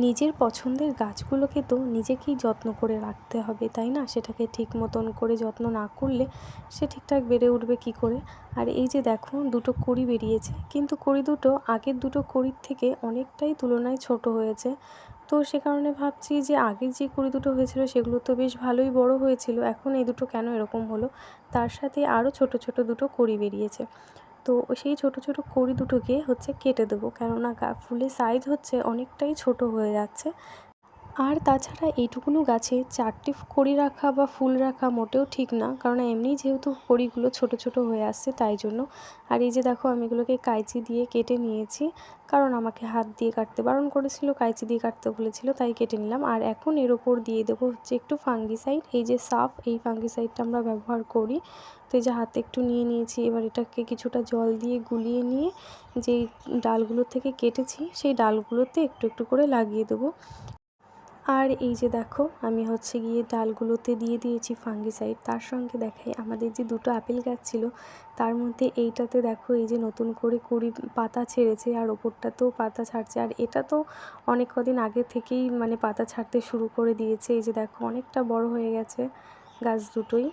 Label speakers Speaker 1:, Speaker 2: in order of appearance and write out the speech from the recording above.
Speaker 1: নিজের পছন্দের গাছগুলোকে তো নিজেকেই যত্ন করে রাখতে হবে, তাই না? সেটাকে ঠিক মতন করে যত্ন না করলে সে ঠিকঠাক বেড়ে উঠবে কী করে? আর এই যে দেখো, দুটো কড়ি বেরিয়েছে, কিন্তু কড়ি দুটো আগের দুটো কড়ির থেকে অনেকটাই তুলনায় ছোট হয়েছে। তো সে কারণে ভাবছি যে আগের যে কড়ি দুটো হয়েছিল সেগুলো তো বেশ ভালোই বড় হয়েছিল, এখন এই দুটো কেন এরকম হলো? তার সাথে আরও ছোট ছোট দুটো কড়ি বেরিয়েছে। তো সেই ছোট ছোট কড়ি দুটোকে কেটে দেবো, কেননা ফুলের সাইজ অনেকটাই ছোট হয়ে যাচ্ছে। আর তাছাড়া এইটুকুনো গাছে 4টি কড়ি রাখা বা ফুল রাখা মোটেও ঠিক না, কারণ এমনিই যেহেতু কড়িগুলো ছোট ছোট হয়ে আসছে তাই জন্য। আর এই যে দেখো, আমি এগুলোকে কাঁচি দিয়ে কেটে নিয়েছি, কারণ আমাকে হাত দিয়ে কাটতে বারণ করেছিল, কাঁচি দিয়ে কাটতে বলেছিল, তাই কেটে নিলাম। আর এখন এর ওপর দিয়ে দেবো একটু ফাঙ্গিসাইড, এই যে সাফ, এই ফাঙ্গিসাইডটা আমরা ব্যবহার করি। তো এই যে হাতে একটু নিয়ে নিয়েছি, এবার এটাকে কিছুটা জল দিয়ে গুলিয়ে নিয়ে যেই ডালগুলো থেকে কেটেছি সেই ডালগুলোতে একটু একটু করে লাগিয়ে দেবো। আর এই যে দেখো, আমি গিয়ে ডালগুলোতে দিয়ে দিয়েছি ফাঙ্গিসাইড। তার সঙ্গে দেখাই, আমাদের যে দুটো আপেল গাছ ছিল তার মধ্যে এইটাতে দেখো, এই যে নতুন করে কুঁড়ি পাতা ছেড়েছে, আর ওপরটাতেও পাতা ছাড়ছে। আর এটা তো অনেক কদিন আগে থেকেই পাতা ছাড়তে শুরু করে দিয়েছে। এই যে দেখো, অনেকটা বড় হয়ে গেছে গাছ দুটোই।